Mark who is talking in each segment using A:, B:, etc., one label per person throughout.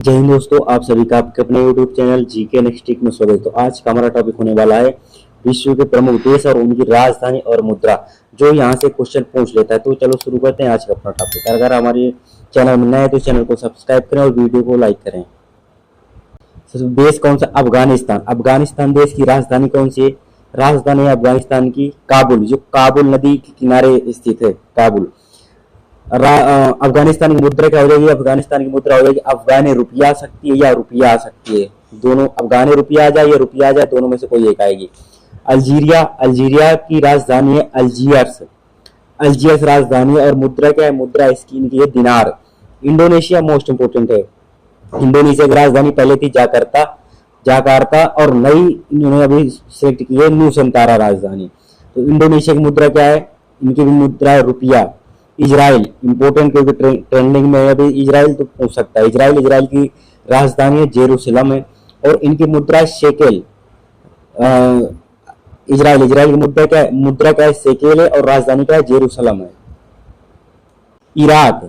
A: जय हिंद दोस्तों, आप सभी का आपके अपने YouTube चैनल जीके नेक्स्टिक में स्वागत है। तो आज का हमारा टॉपिक होने वाला है विश्व के प्रमुख देश और उनकी राजधानी और मुद्रा, जो यहाँ से क्वेश्चन पूछ लेता है। तो चलो शुरू करते हैं आज का अपना टॉपिक। अगर हमारे चैनल में नए हैं तो चैनल को सब्सक्राइब करें और वीडियो को लाइक करें। देश कौन सा? अफगानिस्तान। अफगानिस्तान देश की राजधानी कौन सी है? राजधानी है अफगानिस्तान की काबुल, जो काबुल नदी के किनारे स्थित है काबुल। अफगानिस्तान की मुद्रा क्या हो जाएगी? अफगानिस्तान की मुद्रा हो जाएगी अफगानी रुपया आ सकती है या रुपया आ सकती है, दोनों। अफगानी रुपया आ जाए या रुपया आ जाए, दोनों में से कोई एक आएगी। अल्जीरिया। अल्जीरिया की राजधानी है अल्जीयर्स। अल्जीयर्स राजधानी है और मुद्रा क्या है? मुद्रा इसकी इनकी है दिनार। इंडोनेशिया मोस्ट इंपोर्टेंट है। इंडोनेशिया की राजधानी पहले थी जाकार्ता, जाकार्ता और नई इन्होंने अभी सेलेक्ट की है न्यूसेंटारा राजधानी। तो इंडोनेशिया की मुद्रा क्या है? इनकी भी मुद्रा है रुपया। इजराइल इंपोर्टेंट, क्योंकि ट्रेंडिंग में है अभी इजराइल, तो पूछ सकता है। इजराइल की राजधानी है जेरूसलम है और इनकी मुद्रा है शेकेल। इजराइल की मुद्रा क्या है? मुद्रा क्या है? शेकेल है और राजधानी क्या है? जेरूसलम है। इराक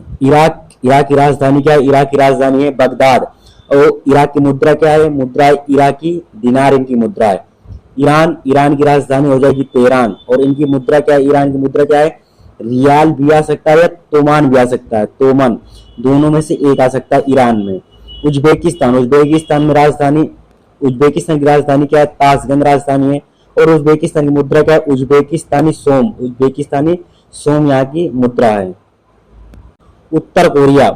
A: की राजधानी क्या है? इराक की राजधानी है बगदाद और इराक की मुद्रा क्या है? मुद्रा है इराकी दिनार इनकी मुद्रा है। ईरान की राजधानी हो जाएगी तेहरान और इनकी मुद्रा क्या है? ईरान की मुद्रा क्या है? रियाल भी आ सकता है या तोमान भी आ सकता है, तोमन, दोनों में से एक आ सकता है ईरान में। उज्बेकिस्तान उज्बेकिस्तान की राजधानी क्या है? ताशकंद राजधानी है और उज्बेकिस्तान की मुद्रा क्या है? उज्बेकिस्तानी सोम यहाँ की मुद्रा है। उत्तर कोरिया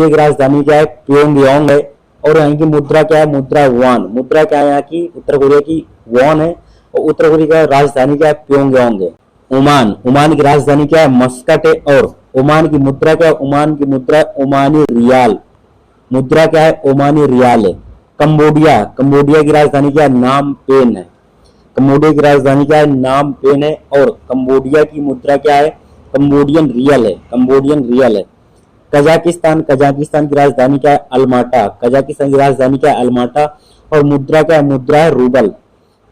A: की राजधानी क्या है? प्योंगयांग है और यहाँ की मुद्रा क्या है? मुद्रा वॉन। मुद्रा क्या है यहाँ की? उत्तर कोरिया की वॉन है और उत्तर कोरिया की राजधानी क्या है? प्योंगयांग है। ओमान की राजधानी क्या है? मस्कट है और ओमान की मुद्रा क्या है? ओमान की मुद्रा ओमानी रियाल। मुद्रा क्या है? ओमानी रियाल है। कंबोडिया की राजधानी क्या है? नाम पेन है। कंबोडिया की राजधानी क्या है? नाम पेन है और कंबोडिया की मुद्रा क्या है? कंबोडियन रियल है। कजाकिस्तान की राजधानी क्या है? अल्माटा। कजाकिस्तान की राजधानी क्या है? अल्माटा और मुद्रा क्या है? मुद्रा है रूबल।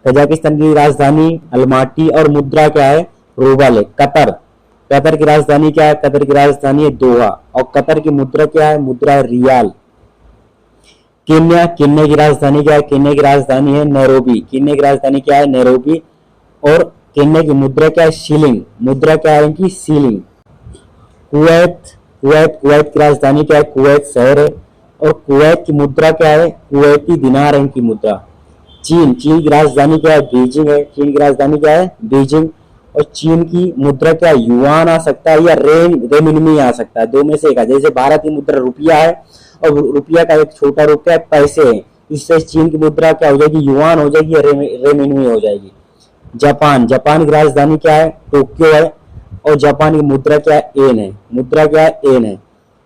A: कजाकिस्तान की राजधानी अल्माटी और मुद्रा क्या है? रूबल है। कतर की राजधानी क्या है? कतर की राजधानी है दोहा और कतर की मुद्रा क्या है? मुद्रा है रियाल। केन्या की राजधानी क्या है? केन्या की राजधानी है नैरोबी। केन्या की राजधानी क्या है? नैरोबी और केन्या की मुद्रा क्या है? शिलिंग। मुद्रा क्या है इनकी? शिलिंग। कुवैत की राजधानी क्या है? कुवैत शहर है और कुवैत की मुद्रा क्या है? कुवैती दिनार है इनकी मुद्रा। चीन की राजधानी क्या है? बीजिंग है। चीन की राजधानी क्या है? बीजिंग और चीन की मुद्रा क्या है? युआन आ सकता है या रेमिनमी आ सकता है, दो में से एक है। जैसे भारत की मुद्रा रुपया है और रुपया का एक छोटा रूप क्या है? पैसे है। इससे चीन की मुद्रा क्या हो जाएगी? युआन हो जाएगी या रेमिनमी हो जाएगी। जापान की राजधानी क्या है? टोक्यो है और जापान की मुद्रा क्या है? एन है। मुद्रा क्या है? एन है।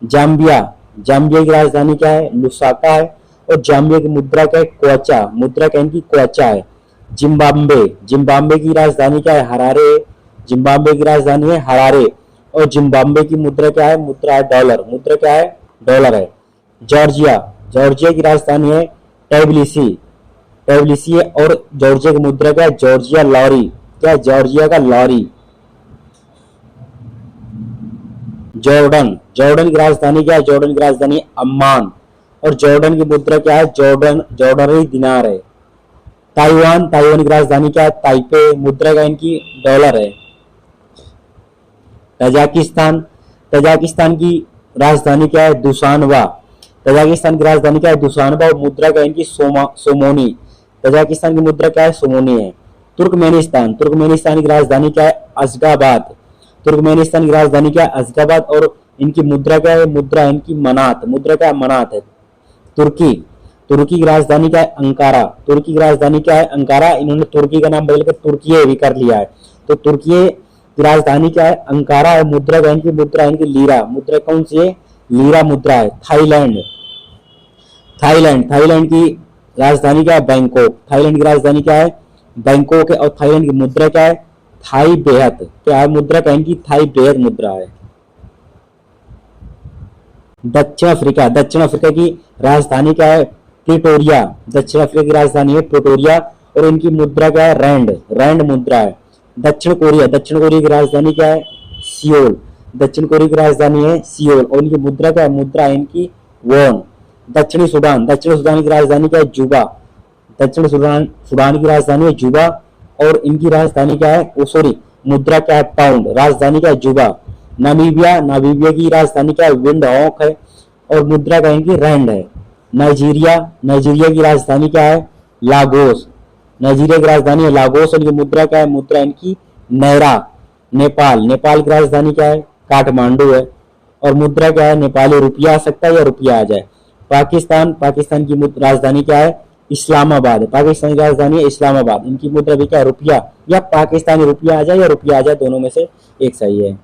A: जाम्बिया की राजधानी क्या है? लुसाका है और जाम्बिया की मुद्रा क्या है? क्वाचा। मुद्रा क्या इनकी? क्वाचा है। जिम्बाब्वे की राजधानी क्या है? हरारे। जिम्बाब्वे की राजधानी है हरारे और जिम्बाब्वे की मुद्रा क्या है? मुद्रा है डॉलर। मुद्रा क्या है? डॉलर है। जॉर्जिया की राजधानी है टबिलिसी है और जॉर्जिया की मुद्रा क्या है? Georgia lari. क्या है? जॉर्जिया का लॉरी। जॉर्डन की राजधानी क्या है? जॉर्डन की राजधानी है अम्मान और जॉर्डन की मुद्रा क्या है? जॉर्डनरी दिनार है। ताइवान की राजधानी क्या है? ताइपे। मुद्रा का इनकी डॉलर है। तजाकिस्तान की राजधानी क्या है? दुशानबा। तजाकिस्तान की राजधानी क्या है? दुशानबा और मुद्रा का इनकी सोमोनी। तजाकिस्तान की मुद्रा क्या है? सोमोनी है। तुर्कमेनिस्तान की राजधानी क्या है? अशगाबाद। तुर्कमेनिस्तान की राजधानी क्या है? अशगाबाद और इनकी मुद्रा क्या है? मुद्रा इनकी मनात। मुद्रा क्या है? मनात है। तुर्की की राजधानी क्या है? अंकारा। तुर्की की राजधानी क्या है? अंकारा। इन्होंने तुर्की का नाम बदलकर तुर्की भी कर लिया है। तो तुर्की की राजधानी क्या है? अंकारा है। मुद्रा का इनकी मुद्रा इनकी लीरा। मुद्रा कौन सी है? लीरा मुद्रा है। थाईलैंड की राजधानी क्या है? बैंकॉक। थाईलैंड की राजधानी क्या है? बैंकॉक है और थाईलैंड की मुद्रा क्या है? थाई बेहद। क्या है मुद्रा का इनकी? थाई बेहद मुद्रा है। दक्षिण अफ्रीका की राजधानी क्या है? प्रिटोरिया। दक्षिण अफ्रीका की राजधानी है प्रिटोरिया और इनकी मुद्रा क्या है? रैंड मुद्रा है। दक्षिण कोरिया की राजधानी क्या है? सियोल। दक्षिण कोरिया की राजधानी है सियोल और इनकी मुद्रा क्या है? मुद्रा इनकी वॉन। दक्षिणी सूडान, दक्षिणी सूडान की राजधानी क्या है? जुबा। दक्षिण सूडान सूडान की राजधानी है जुबा और इनकी राजधानी क्या है? सॉरी, मुद्रा क्या है? पाउंड। राजधानी क्या है? जुबा। नामीबिया, नामीबिया की राजधानी क्या है? विंडहॉक है और मुद्रा क्या है इनकी? रैंड है। नाइजीरिया, नाइजीरिया की राजधानी क्या है? लागोस। नाइजीरिया की राजधानी है लागोस और इनकी मुद्रा क्या है? मुद्रा इनकी नैरा। नेपाल, नेपाल की राजधानी क्या है? काठमांडू है और मुद्रा क्या है? नेपाली रुपया आ सकता है या रुपया आ जाए। पाकिस्तान, पाकिस्तान की राजधानी क्या है? इस्लामाबाद है। पाकिस्तान की राजधानी है इस्लामाबाद। इनकी मुद्रा भी क्या है? रुपया या पाकिस्तानी रुपया आ जाए या रुपया आ जाए, दोनों में से एक सही है।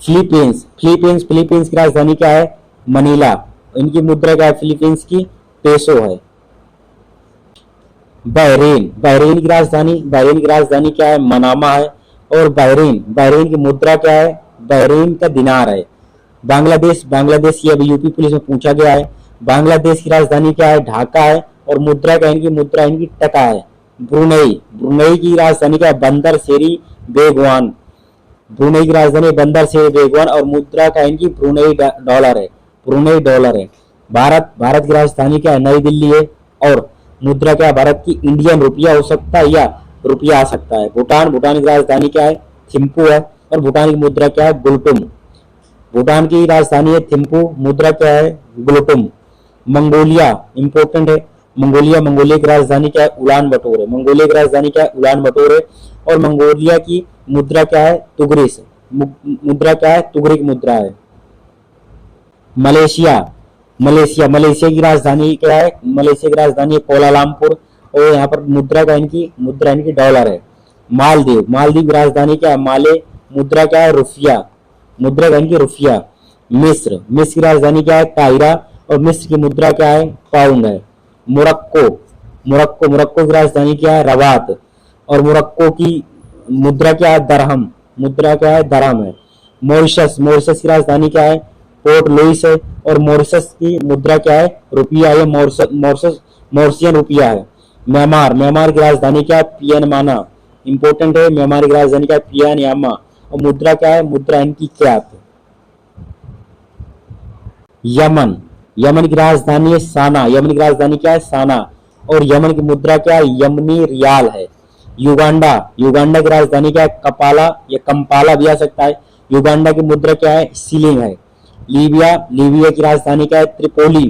A: फिलीपींस, फिलीपींस, फिलीपींस की राजधानी क्या है? मनीला। इनकी मुद्रा क्या है? फिलीपींस की पेसो है। बहरीन, बहरीन की राजधानी, बहरीन की राजधानी क्या है? मनामा है और बहरीन, बहरीन की मुद्रा क्या है? बहरीन का दिनार है। बांग्लादेश, बांग्लादेश की अभी यूपी पुलिस में पूछा गया है। बांग्लादेश की राजधानी क्या है? ढाका है और मुद्रा क्या इनकी? मुद्रा इनकी टका है। ब्रुनई, ब्रुनई की राजधानी क्या है? बंदर शेरी बेगवान। ब्रुनई की राजधानी बंदर शेरी बेगवान और मुद्रा क्या इनकी? ब्रुनई डॉलर है। ब्रुनई डॉलर है। भारत, भारत की राजधानी क्या है? नई दिल्ली है और मुद्रा क्या है? भारत की? इंडियन रुपया हो सकता है या रुपया आ सकता है। भूटान, भूटान की राजधानी क्या है? थिम्पू है और भूटान की मुद्रा क्या है? गुलटुम। भूटान की राजधानी है थिम्पू, मुद्रा क्या है? गुलटुम। मंगोलिया, इंपोर्टेंट है। मंगोलिया, मंगोलिया की राजधानी क्या है? उलान बटोर है। मंगोलिया की राजधानी क्या है? उलान बटोर है और मंगोलिया की मुद्रा क्या है? तुगरिस। मुद्रा क्या है? तुगरिक मुद्रा है। मलेशिया, मलेशिया, मलेशिया की राजधानी क्या है? मलेशिया की राजधानी है कोलालमपुर और यहाँ पर मुद्रा का इनकी? मुद्रा इनकी डॉलर है। मालदीव, मालदीव की राजधानी क्या है? माले। मुद्रा क्या है? रुपया। मुद्रा का इनकी? रुपया। मिस्र, मिस्र की राजधानी क्या है? काहिरा और मिस्र की मुद्रा क्या है? पाउंड है। मोरक्को, मोरक्को, मोरक्को की राजधानी क्या है? रबात और मोरक्को की मुद्रा क्या है? दरहम। मुद्रा क्या है? दरहम है। मॉरिशस, मॉरिशस की राजधानी क्या है? पोर्ट लुइस है और मॉरिशस की मुद्रा क्या है? रुपया है। मॉरिशस, मॉरिशस मॉरिशियन रुपया है। म्यांमार, म्यांमार की राजधानी क्या है? पियनमाना। इंपोर्टेंट है। म्यांमार की राजधानी क्या है? पियानयामा और मुद्रा क्या है? मुद्रा इनकी क्यात। यमन, यमन की राजधानी है साना। यमन की राजधानी क्या है? साना और यमन की मुद्रा क्या है? यमनी रियाल है। युगांडा, युगांडा की राजधानी क्या है? कपाला या कंपाला भी आ सकता है। युगांडा की मुद्रा क्या है? सीलिंग है। लीबिया, लीबिया की राजधानी क्या है? त्रिपोली।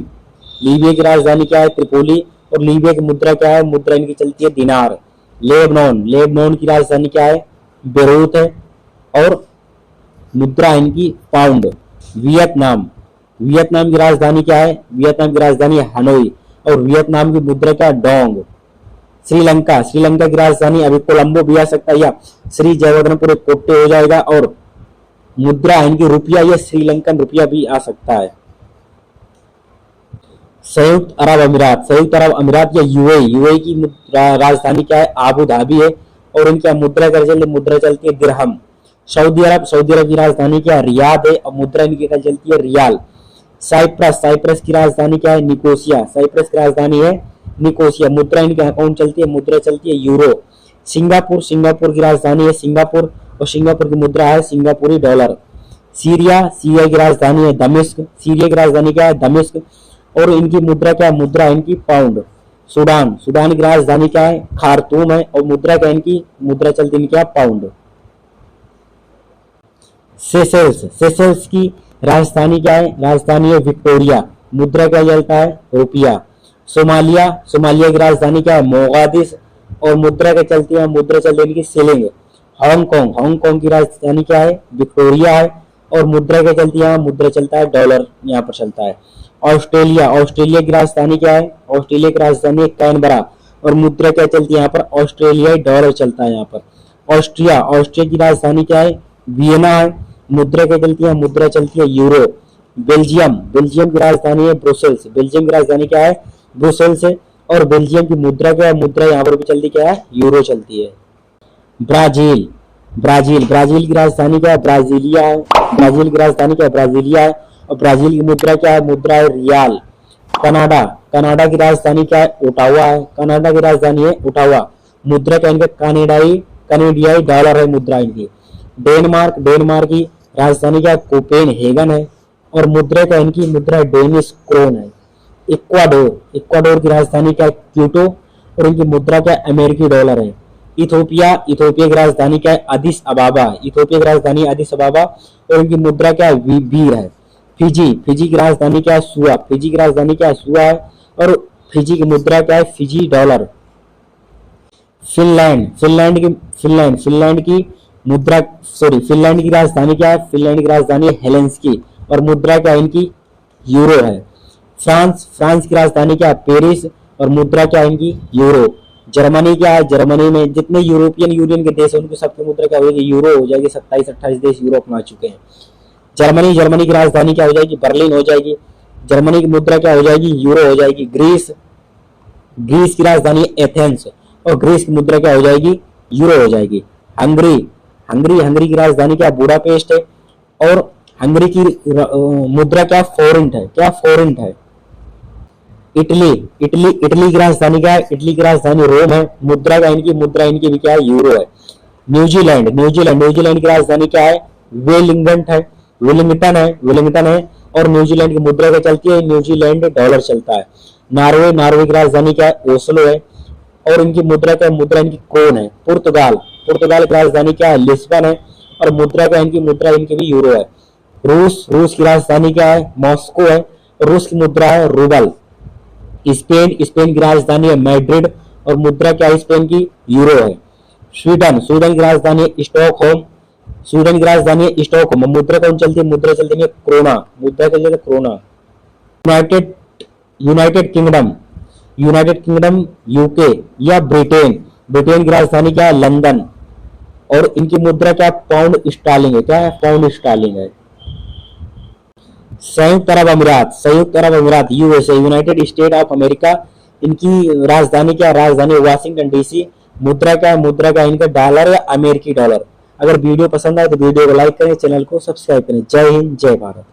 A: लीबिया की राजधानी क्या है? त्रिपोली और लीबिया की मुद्रा क्या है? मुद्रा इनकी चलती है दिनार। लेबनान, लेबनान की राजधानी क्या है? बेरूत है और मुद्रा इनकी पाउंड। वियतनाम, वियतनाम की राजधानी क्या है? वियतनाम की राजधानी है हनोई और वियतनाम की मुद्रा क्या है? डोंग। श्रीलंका, श्रीलंका की राजधानी अभी कोलंबो भी आ सकता है या श्री जयवर्धनपुर कोट्टे हो जाएगा और मुद्रा इनकी रुपया या श्रीलंकन रुपया भी आ सकता है। संयुक्त अरब अमीरात, संयुक्त अरब अमीरात या यूएई, यूएई की राजधानी क्या है? आबू धाबी है और इनकी मुद्रा क्या चलती है? मुद्रा चलती है दिरहम। सऊदी अरब, सऊदी अरब की राजधानी क्या है? रियाद है और मुद्रा इनकी क्या चलती है? रियाल। साइप्रस, साइप्रस की राजधानी क्या है? निकोसिया। साइप्रस की राजधानी है निकोसिया। मुद्रा इनके यहाँ कौन चलती है? मुद्रा चलती है यूरो। सिंगापुर, सिंगापुर की राजधानी है सिंगापुर और सिंगापुर की मुद्रा है सिंगापुरी डॉलर। सीरिया, सीरिया की राजधानी है दमिश्क। सीरिया की राजधानी क्या है? दमिश्क और इनकी मुद्रा क्या है? मुद्रा इनकी पाउंड। सूडान, सूडान की राजधानी क्या है? खार्तूम है और मुद्रा क्या इनकी? मुद्रा चलती इनकी क्या? पाउंड। सेशेल्स, सेशेल्स की राजधानी क्या है? राजधानी है विक्टोरिया। मुद्रा क्या चलता है? रुपया। सोमालिया, सोमालिया की राजधानी क्या है? मोगादिश और मुद्रा क्या चलती है? मुद्रा चलती है इनकी शिलिंग। हांगकांग, हांगकांग की राजधानी क्या है? विक्टोरिया है और मुद्रा क्या चलती है? मुद्रा चलता है डॉलर, यहाँ पर चलता है। ऑस्ट्रेलिया, ऑस्ट्रेलिया की राजधानी क्या है? ऑस्ट्रेलिया की राजधानी है कैनबरा और मुद्रा क्या चलती है यहाँ पर? ऑस्ट्रेलियाई डॉलर चलता है यहाँ पर। ऑस्ट्रिया, ऑस्ट्रिया की राजधानी क्या है? वियना है। मुद्रा क्या चलती है? मुद्रा चलती है यूरो। बेल्जियम, बेल्जियम की राजधानी है ब्रुसेल्स। बेल्जियम की राजधानी क्या है? ब्रुसेल्स है और बेल्जियम की मुद्रा क्या है? मुद्रा यहाँ पर भी चलती क्या है? यूरो चलती है। ब्राजील, ब्राजील, ब्राजील की राजधानी क्या है? ब्राजीलिया है। ब्राजील की राजधानी क्या है? ब्राजीलिया है और ब्राजील की मुद्रा क्या है? मुद्रा है रियाल। कनाडा, कनाडा की राजधानी क्या है? ओटावा है। कनाडा की राजधानी है ओटावा। मुद्रा क्या इनका? कनेडाई, कनेडियाई डॉलर है मुद्रा इनकी। डेनमार्क, डेनमार्क की राजधानी क्या है? कोपेनहेगन है और मुद्रा का इनकी मुद्रा डेनिश क्रोन है। इक्वाडोर, इक्वाडोर की राजधानी क्या है? क्यूटो, और इनकी मुद्रा क्या है? अमेरिकी डॉलर है। इथोपिया, इथोपिया की राजधानी क्या है? अदिस अबाबा, इथोपिया की राजधानी अदिस अबाबा, और इनकी मुद्रा क्या है? बीर है। फिजी, फिजी की राजधानी क्या है? सुआ, फिजी की राजधानी क्या है? सुआ है, और फिजी की मुद्रा क्या है? Fiji dollar. फिनलैंड, फिनलैंड की मुद्रा, सॉरी, फिनलैंड की राजधानी क्या है? फिनलैंड की राजधानी है हेलेंस्की, और मुद्रा क्या है इनकी? यूरो है। फ्रांस, फ्रांस की राजधानी क्या है? पेरिस, और मुद्रा क्या है इनकी? यूरो। जर्मनी क्या है? जर्मनी में जितने यूरोपियन यूनियन के देश हैं उनकी सबकी मुद्रा क्या हो जाएगी? यूरो हो जाएगी। 27-28 देश यूरो अपना चुके हैं। जर्मनी, जर्मनी की राजधानी क्या हो जाएगी? बर्लिन हो जाएगी। जर्मनी की मुद्रा क्या हो जाएगी? यूरो हो जाएगी। ग्रीस, ग्रीस की राजधानी एथेंस, और ग्रीस की मुद्रा क्या हो जाएगी? यूरो हो जाएगी। हंगरी, हंगरी, हंगरी की राजधानी क्या? बुडापेस्ट है, और हंगरी की मुद्रा क्या? फोरेंट है। क्या? फोरेंट है। इटली, इटली, इटली की राजधानी क्या है? इटली की राजधानी रोम है। मुद्रा इनकी भी क्या है? यूरो है। न्यूजीलैंड, न्यूजीलैंड, न्यूजीलैंड की राजधानी क्या है? वेलिंगटन है, वेलिंगटन है, वेलिंगटन है, और न्यूजीलैंड की मुद्रा क्या चलती है? न्यूजीलैंड डॉलर चलता है। नॉर्वे, नॉर्वे की राजधानी क्या है? ओस्लो है, और इनकी मुद्रा क्या? मुद्रा इनकी क्रोन है। पुर्तगाल, पुर्तगाल की राजधानी क्या है? लिस्बन है, और मुद्रा क्या? मुद्रा इनकी भी यूरो है। रूस, रूस की राजधानी क्या है? मॉस्को है, और रूस की मुद्रा है रूबल। स्पेन, स्पेन की राजधानी है मैड्रिड, और मुद्रा क्या है स्पेन की? यूरो है। स्वीडन, स्वीडन की राजधानी है स्टॉकहोम, स्वीडन की राजधानी है स्टॉकहोम, मुद्रा कौन चलती है? मुद्रा चलती है क्रोना, मुद्रा चलती है krona. United, United Kingdom, United Kingdom, UK या ब्रिटेन, ब्रिटेन की राजधानी क्या है? लंदन, और इनकी मुद्रा क्या? पाउंड स्टार्लिंग है। क्या है? पाउंड स्टार्लिंग है। संयुक्त अरब अमीरात, संयुक्त अरब अमीरात, USA, United state of America, इनकी राजधानी क्या? राजधानी वाशिंगटन डीसी। मुद्रा क्या? मुद्रा क्या इनका? डॉलर या अमेरिकी डॉलर। अगर वीडियो पसंद आए तो वीडियो को लाइक करें, चैनल को सब्सक्राइब करें। जय हिंद, जय भारत।